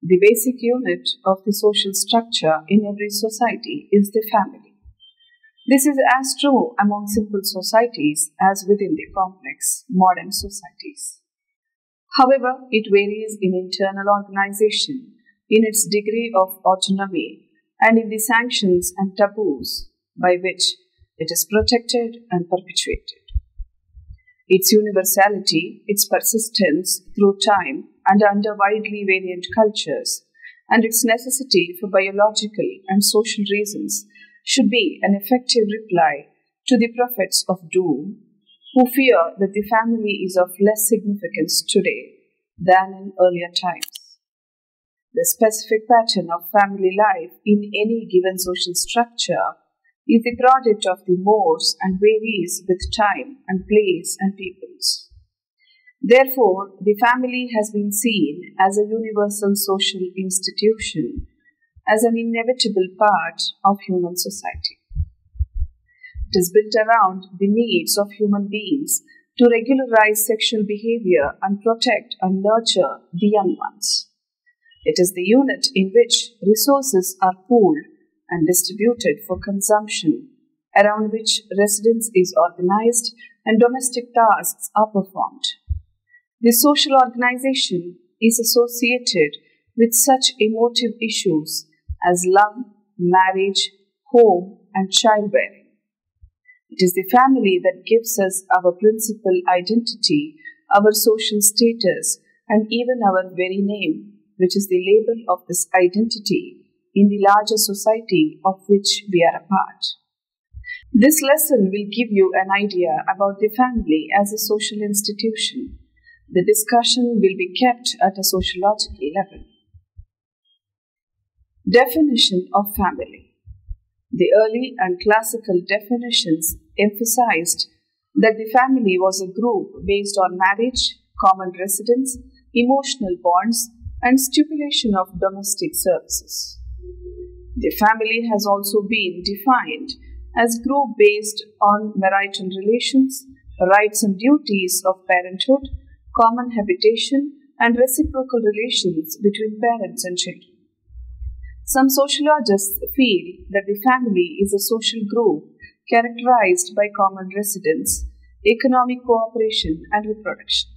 The basic unit of the social structure in every society is the family. This is as true among simple societies as within the complex modern societies. However, it varies in internal organization, in its degree of autonomy, and in the sanctions and taboos by which it is protected and perpetuated. Its universality, its persistence through time and under widely variant cultures, and its necessity for biological and social reasons should be an effective reply to the prophets of doom who fear that the family is of less significance today than in earlier times. The specific pattern of family life in any given social structure is the product of the mores and varies with time and place and peoples. Therefore, the family has been seen as a universal social institution, as an inevitable part of human society. It is built around the needs of human beings to regularize sexual behavior and protect and nurture the young ones. It is the unit in which resources are pooled and distributed for consumption, around which residence is organized and domestic tasks are performed. The social organization is associated with such emotive issues as love, marriage, home, and childbearing. It is the family that gives us our principal identity, our social status, and even our very name, which is the label of this identity in the larger society of which we are a part. This lesson will give you an idea about the family as a social institution. The discussion will be kept at a sociological level. Definition of family. The early and classical definitions emphasized that the family was a group based on marriage, common residence, emotional bonds, and stipulation of domestic services. The family has also been defined as group based on marital relations, rights and duties of parenthood, common habitation, and reciprocal relations between parents and children. Some sociologists feel that the family is a social group characterized by common residence, economic cooperation, and reproduction.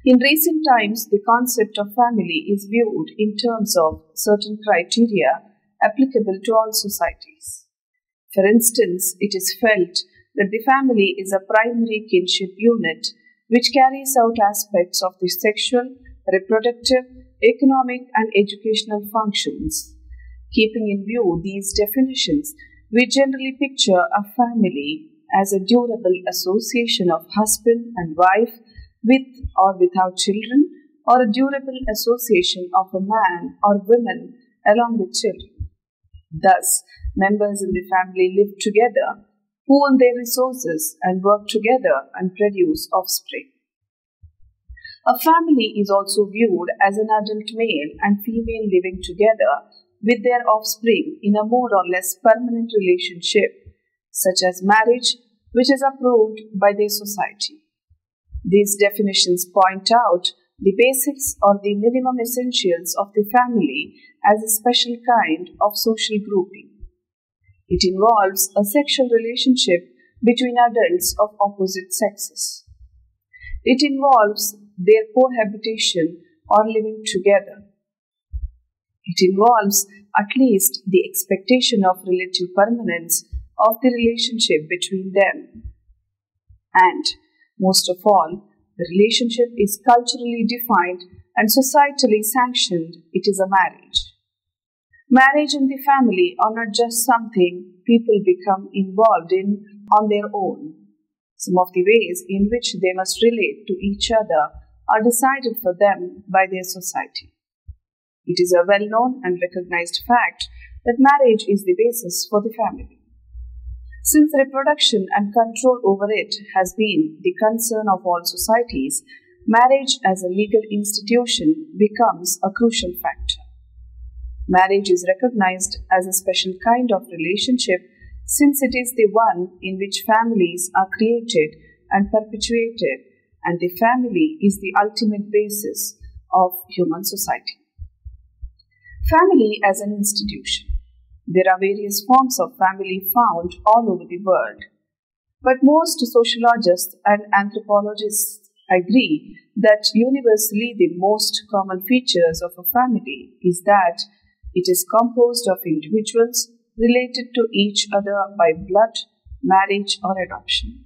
In recent times, the concept of family is viewed in terms of certain criteria applicable to all societies. For instance, it is felt that the family is a primary kinship unit which carries out aspects of the sexual, reproductive, economic, and educational functions. Keeping in view these definitions, we generally picture a family as a durable association of husband and wife with or without children, or a durable association of a man or women along with children. Thus, members in the family live together, pool their resources, and work together and produce offspring. A family is also viewed as an adult male and female living together with their offspring in a more or less permanent relationship, such as marriage, which is approved by their society. These definitions point out the basics or the minimum essentials of the family as a special kind of social grouping. It involves a sexual relationship between adults of opposite sexes. It involves their cohabitation or living together. It involves at least the expectation of relative permanence of the relationship between them. And, most of all, the relationship is culturally defined and societally sanctioned. It is a marriage. Marriage and the family are not just something people become involved in on their own. Some of the ways in which they must relate to each other are decided for them by their society. It is a well-known and recognized fact that marriage is the basis for the family. Since reproduction and control over it has been the concern of all societies, marriage as a legal institution becomes a crucial factor. Marriage is recognized as a special kind of relationship since it is the one in which families are created and perpetuated, and the family is the ultimate basis of human society. Family as an institution. There are various forms of family found all over the world, but most sociologists and anthropologists agree that universally the most common features of a family is that it is composed of individuals related to each other by blood, marriage, or adoption.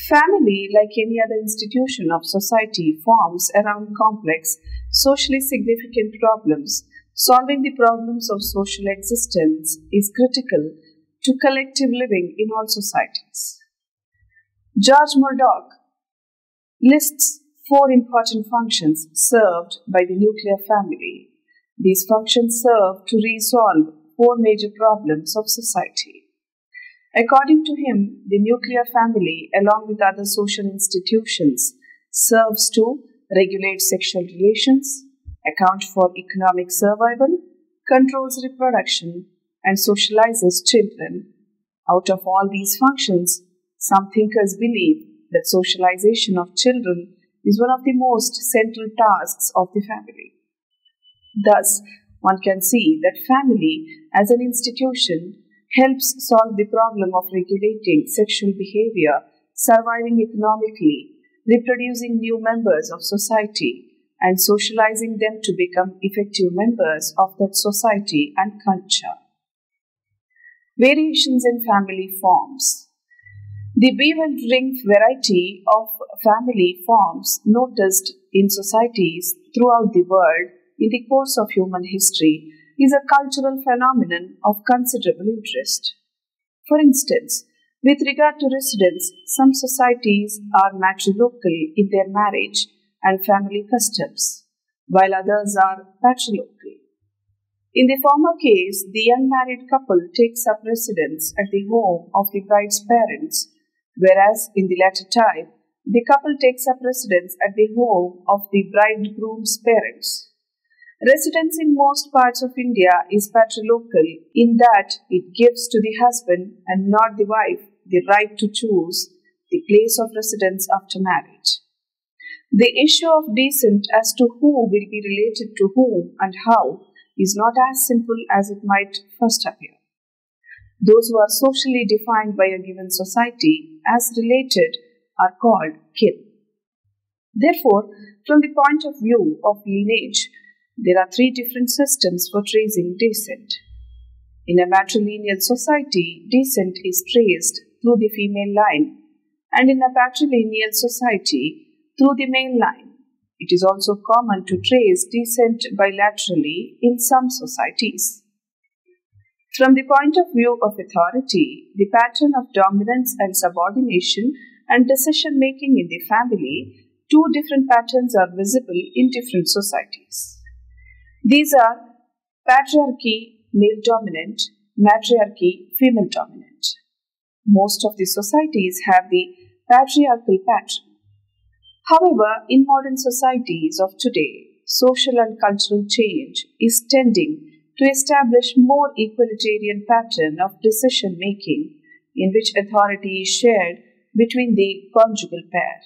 Family, like any other institution of society, forms around complex, socially significant problems. Solving the problems of social existence is critical to collective living in all societies. George Murdoch lists 4 important functions served by the nuclear family. These functions serve to resolve 4 major problems of society. According to him, the nuclear family, along with other social institutions, serves to regulate sexual relations, account for economic survival, controls reproduction, and socializes children. Out of all these functions, some thinkers believe that socialization of children is one of the most central tasks of the family. Thus, one can see that family as an institution helps solve the problem of regulating sexual behavior, surviving economically, reproducing new members of society, and socializing them to become effective members of that society and culture. Variations in family forms. The beveled ring variety of family forms noticed in societies throughout the world in the course of human history is a cultural phenomenon of considerable interest. For instance, with regard to residence, some societies are matrilocal in their marriage and family customs, while others are patrilocal. In the former case, the young married couple takes up residence at the home of the bride's parents, whereas in the latter type, the couple takes up residence at the home of the bridegroom's parents. Residence in most parts of India is patrilocal in that it gives to the husband and not the wife the right to choose the place of residence after marriage. The issue of descent as to who will be related to whom and how is not as simple as it might first appear. Those who are socially defined by a given society as related are called kin. Therefore, from the point of view of lineage, there are 3 different systems for tracing descent. In a matrilineal society, descent is traced through the female line, and in a patrilineal society, through the male line. It is also common to trace descent bilaterally in some societies. From the point of view of authority, the pattern of dominance and subordination and decision-making in the family, 2 different patterns are visible in different societies. These are patriarchy, male-dominant, matriarchy, female-dominant. Most of the societies have the patriarchal pattern. However, in modern societies of today, social and cultural change is tending to establish more equalitarian pattern of decision-making in which authority is shared between the conjugal pair.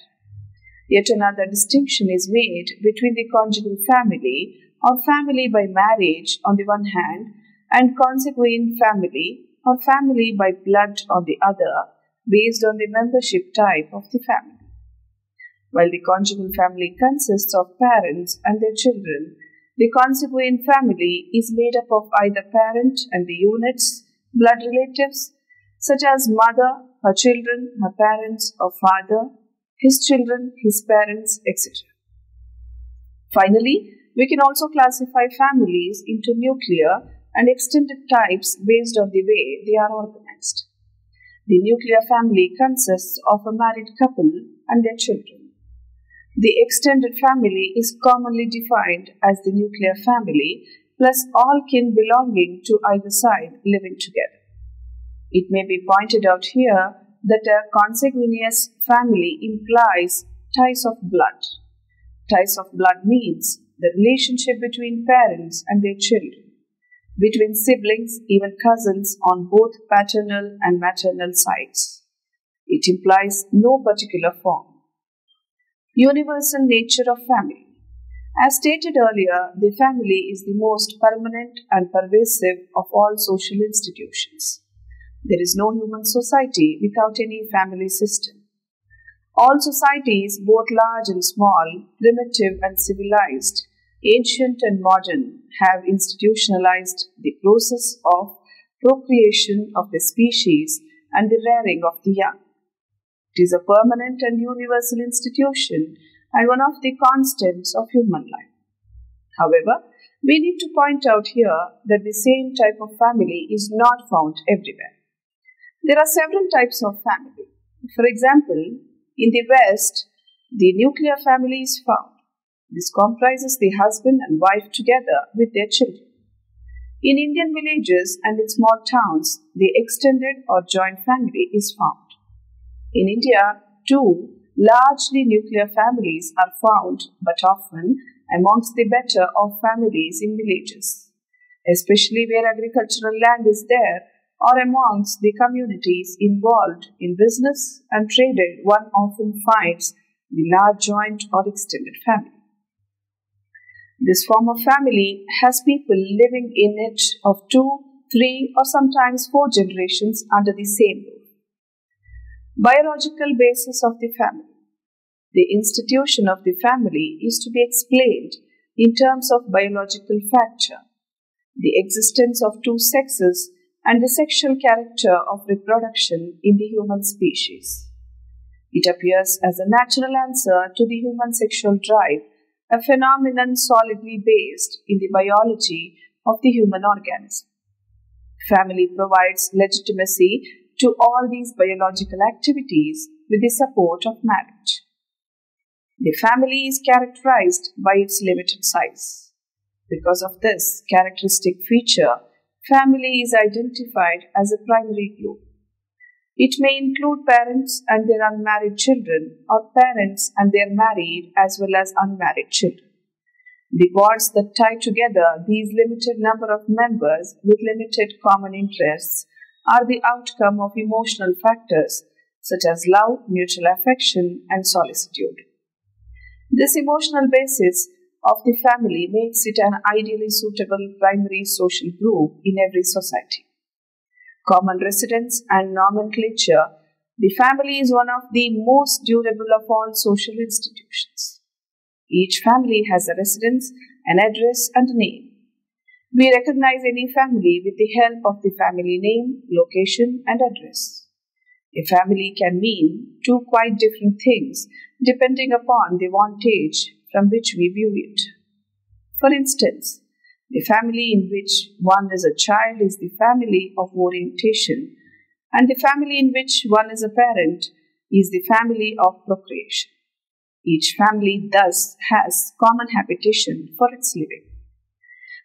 Yet another distinction is made between the conjugal family or family by marriage on the one hand and consanguine family or family by blood on the other, based on the membership type of the family. While the conjugal family consists of parents and their children, the consanguine family is made up of either parent and the units, blood relatives, such as mother, her children, her parents, or father, his children, his parents, etc. Finally, we can also classify families into nuclear and extended types based on the way they are organized. The nuclear family consists of a married couple and their children. The extended family is commonly defined as the nuclear family plus all kin belonging to either side living together. It may be pointed out here that a consanguineous family implies ties of blood, Ties of blood means the relationship between parents and their children, between siblings, even cousins on both paternal and maternal sides. It implies no particular form. Universal nature of family. As stated earlier, the family is the most permanent and pervasive of all social institutions. There is no human society without any family system. All societies, both large and small, primitive and civilized, ancient and modern, have institutionalized the process of procreation of the species and the rearing of the young. It is a permanent and universal institution and one of the constants of human life. However, we need to point out here that the same type of family is not found everywhere. There are several types of family. For example, in the West, the nuclear family is found. This comprises the husband and wife together with their children. In Indian villages and in small towns, the extended or joint family is found. In India, too, largely nuclear families are found, but often amongst the better off families in villages, especially where agricultural land is there or amongst the communities involved in business and trade. One often finds the large joint or extended family. This form of family has people living in it of 2, 3 or sometimes 4 generations under the same roof. Biological basis of the family. The institution of the family is to be explained in terms of biological factor, the existence of 2 sexes and the sexual character of reproduction in the human species. It appears as a natural answer to the human sexual drive, a phenomenon solidly based in the biology of the human organism. Family provides legitimacy to all these biological activities with the support of marriage. The family is characterized by its limited size. Because of this characteristic feature, family is identified as a primary group. It may include parents and their unmarried children, or parents and their married as well as unmarried children. The bonds that tie together these limited number of members with limited common interests are the outcome of emotional factors such as love, mutual affection, and solicitude. This emotional basis of the family makes it an ideally suitable primary social group in every society. Common residence and nomenclature, the family is one of the most durable of all social institutions. Each family has a residence, an address, and a name. We recognize any family with the help of the family name, location, and address. A family can mean 2 quite different things depending upon the vantage from which we view it. For instance, the family in which one is a child is the family of orientation, and the family in which one is a parent is the family of procreation. Each family thus has common habitation for its living.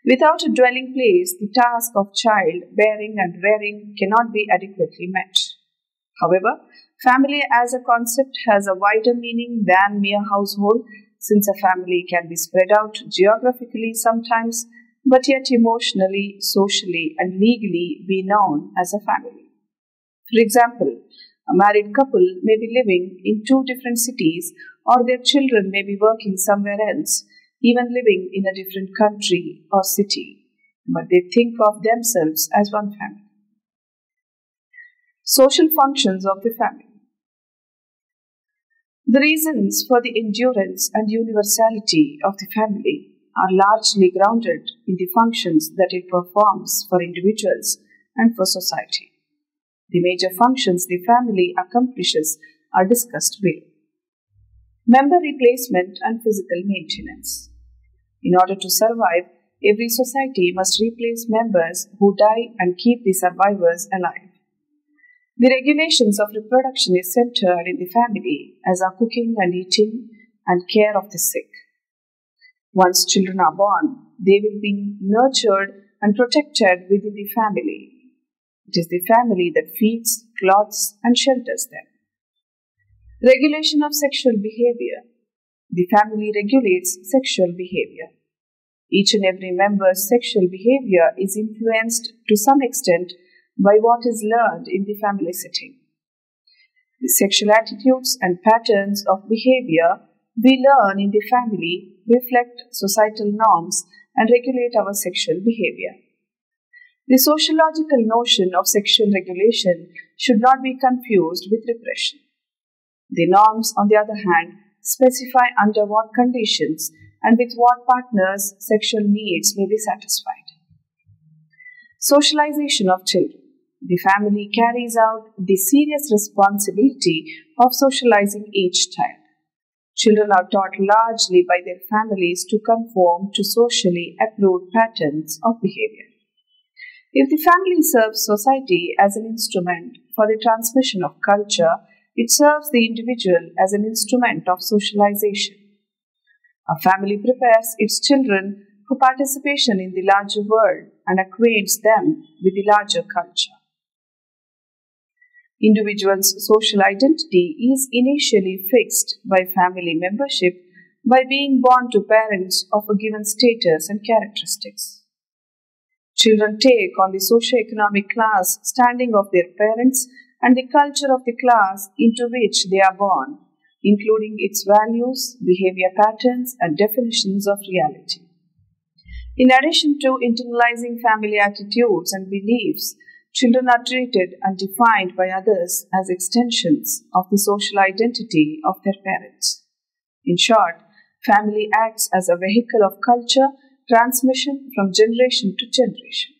Without a dwelling place, the task of child bearing and rearing cannot be adequately met. However, family as a concept has a wider meaning than mere household, since a family can be spread out geographically sometimes, but yet emotionally, socially, and legally be known as a family. For example, a married couple may be living in 2 different cities, or their children may be working somewhere else, even living in a different country or city, but they think of themselves as one family. Social functions of the family. The reasons for the endurance and universality of the family are largely grounded in the functions that it performs for individuals and for society. The major functions the family accomplishes are discussed below. Member replacement and physical maintenance. In order to survive, every society must replace members who die and keep the survivors alive. The regulations of reproduction is centered in the family, as are cooking and eating and care of the sick. Once children are born, they will be nurtured and protected within the family. It is the family that feeds, clothes, and shelters them. Regulation of sexual behavior. The family regulates sexual behavior. Each and every member's sexual behavior is influenced to some extent by what is learned in the family setting. The sexual attitudes and patterns of behavior we learn in the family reflect societal norms and regulate our sexual behavior. The sociological notion of sexual regulation should not be confused with repression. The norms, on the other hand, specify under what conditions and with what partners sexual needs may be satisfied. Socialization of children. The family carries out the serious responsibility of socializing each child. Children are taught largely by their families to conform to socially approved patterns of behavior. If the family serves society as an instrument for the transmission of culture, it serves the individual as an instrument of socialization. A family prepares its children for participation in the larger world and acquaints them with the larger culture. Individuals' social identity is initially fixed by family membership by being born to parents of a given status and characteristics. Children take on the socio-economic class standing of their parents and the culture of the class into which they are born, including its values, behavior patterns, and definitions of reality. In addition to internalizing family attitudes and beliefs, children are treated and defined by others as extensions of the social identity of their parents. In short, family acts as a vehicle of culture transmission from generation to generation.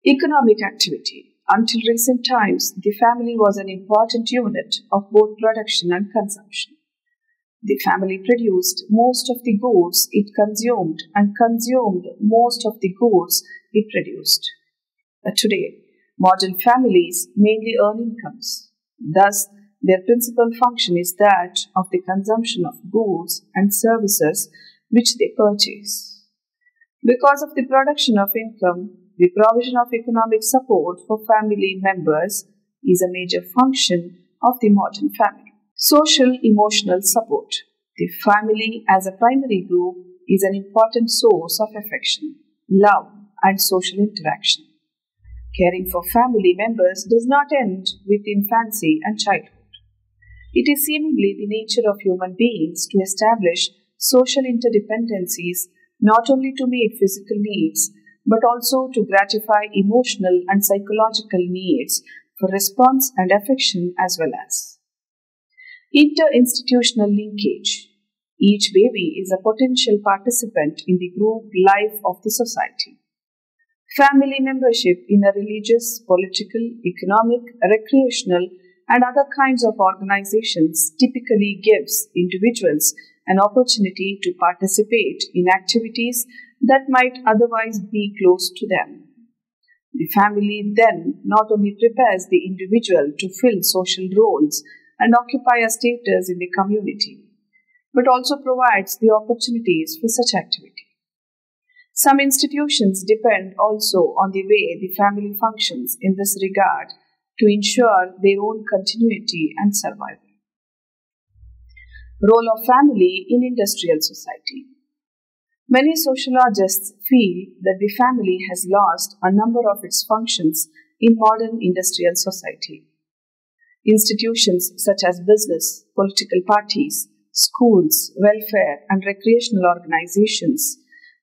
Economic activity. Until recent times, the family was an important unit of both production and consumption. The family produced most of the goods it consumed and consumed most of the goods it produced. But today, modern families mainly earn incomes. Thus, their principal function is that of the consumption of goods and services which they purchase. Because of the production of income, the provision of economic support for family members is a major function of the modern family. Social emotional support. The family as a primary group is an important source of affection, love, and social interaction. Caring for family members does not end with infancy and childhood. It is seemingly the nature of human beings to establish social interdependencies not only to meet physical needs, but also to gratify emotional and psychological needs for response and affection as well as. Inter-institutional linkage. Each baby is a potential participant in the group life of the society. Family membership in a religious, political, economic, recreational, and other kinds of organizations typically gives individuals an opportunity to participate in activities that might otherwise be close to them. The family then not only prepares the individual to fill social roles and occupy a status in the community, but also provides the opportunities for such activity. Some institutions depend also on the way the family functions in this regard to ensure their own continuity and survival. Role of family in industrial society. Many sociologists feel that the family has lost a number of its functions in modern industrial society. Institutions such as business, political parties, schools, welfare, and recreational organizations,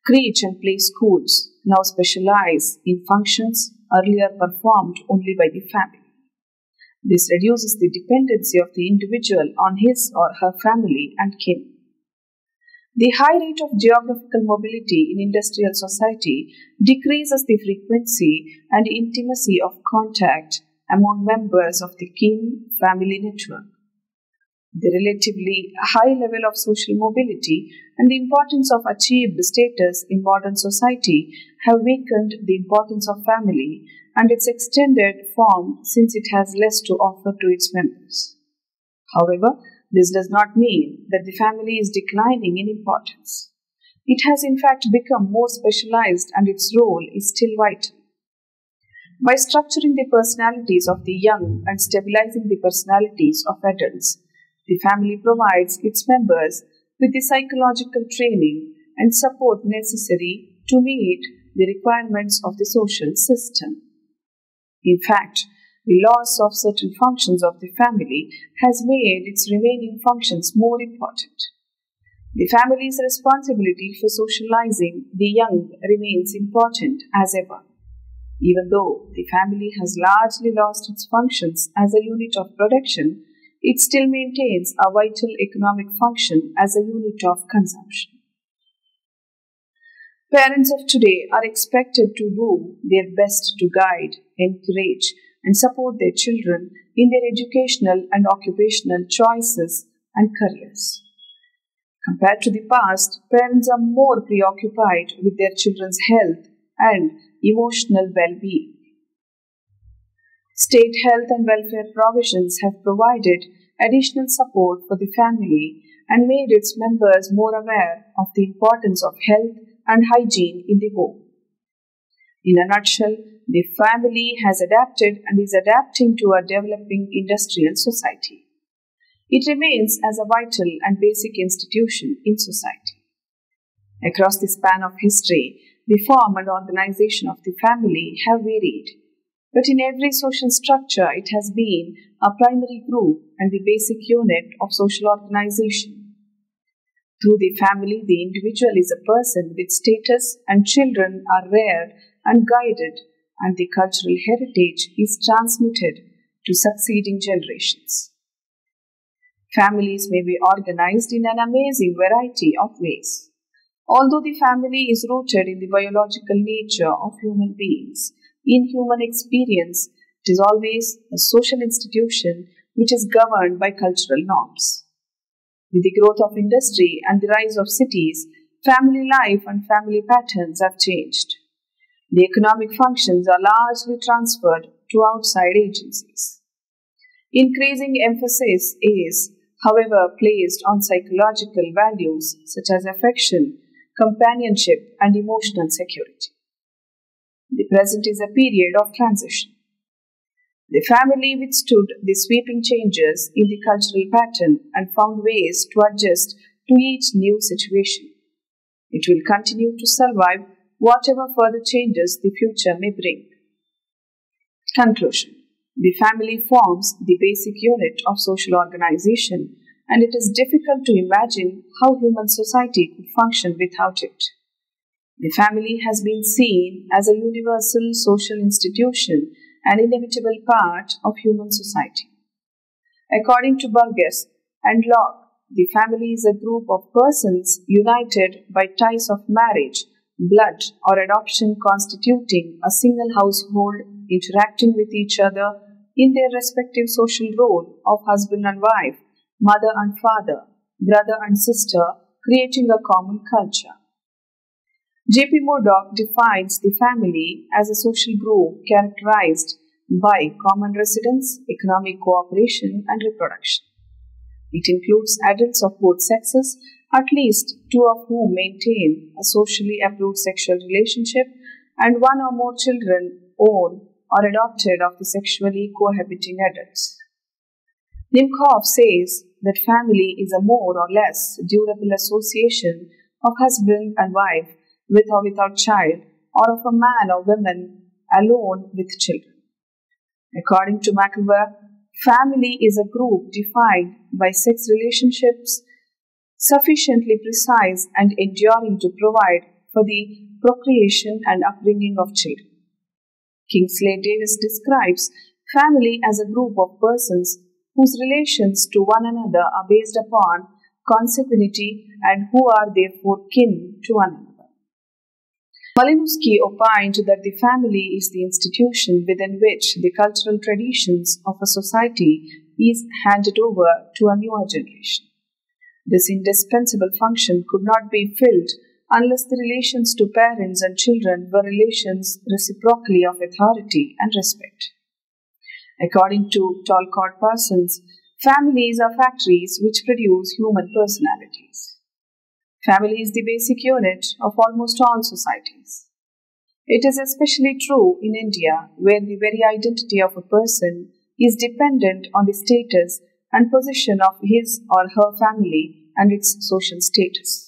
creche and play schools now specialize in functions earlier performed only by the family. This reduces the dependency of the individual on his or her family and kin. The high rate of geographical mobility in industrial society decreases the frequency and intimacy of contact among members of the kin family network. The relatively high level of social mobility and the importance of achieved status in modern society have weakened the importance of family and its extended form since it has less to offer to its members. However, this does not mean that the family is declining in importance. It has in fact become more specialized and its role is still vital. By structuring the personalities of the young and stabilizing the personalities of adults, the family provides its members with the psychological training and support necessary to meet the requirements of the social system. In fact, the loss of certain functions of the family has made its remaining functions more important. The family's responsibility for socializing the young remains important as ever. Even though the family has largely lost its functions as a unit of production, it still maintains a vital economic function as a unit of consumption. Parents of today are expected to do their best to guide, encourage, and support their children in their educational and occupational choices and careers. Compared to the past, parents are more preoccupied with their children's health and emotional well-being. State health and welfare provisions have provided additional support for the family and made its members more aware of the importance of health and hygiene in the home. In a nutshell, the family has adapted and is adapting to a developing industrial society. It remains as a vital and basic institution in society. Across the span of history, the form and organization of the family have varied, but in every social structure it has been a primary group and the basic unit of social organization. Through the family, the individual is a person with status and children are reared and guided, and the cultural heritage is transmitted to succeeding generations. Families may be organized in an amazing variety of ways. Although the family is rooted in the biological nature of human beings, in human experience, it is always a social institution which is governed by cultural norms. With the growth of industry and the rise of cities, family life and family patterns have changed. The economic functions are largely transferred to outside agencies. Increasing emphasis is, however, placed on psychological values such as affection, companionship, and emotional security. The present is a period of transition. The family withstood the sweeping changes in the cultural pattern and found ways to adjust to each new situation. It will continue to survive whatever further changes the future may bring. Conclusion. The family forms the basic unit of social organization, and it is difficult to imagine how human society could function without it. The family has been seen as a universal social institution, an inevitable part of human society. According to Burgess and Locke, the family is a group of persons united by ties of marriage, blood, or adoption constituting a single household, interacting with each other in their respective social role of husband and wife, mother and father, brother and sister, creating a common culture. J.P. Murdoch defines the family as a social group characterized by common residence, economic cooperation, and reproduction. It includes adults of both sexes, at least two of whom maintain a socially approved sexual relationship, and one or more children owned or adopted of the sexually cohabiting adults. Nimkov says that family is a more or less durable association of husband and wife with or without child, or of a man or woman alone with children. According to McIlvaine, family is a group defined by sex relationships sufficiently precise and enduring to provide for the procreation and upbringing of children. Kingsley Davis describes family as a group of persons whose relations to one another are based upon consanguinity and who are therefore kin to one another. Malinowski opined that the family is the institution within which the cultural traditions of a society is handed over to a newer generation. This indispensable function could not be filled unless the relations to parents and children were relations reciprocally of authority and respect. According to Talcott Parsons, families are factories which produce human personalities. Family is the basic unit of almost all societies. It is especially true in India, where the very identity of a person is dependent on the status and position of his or her family and its social status.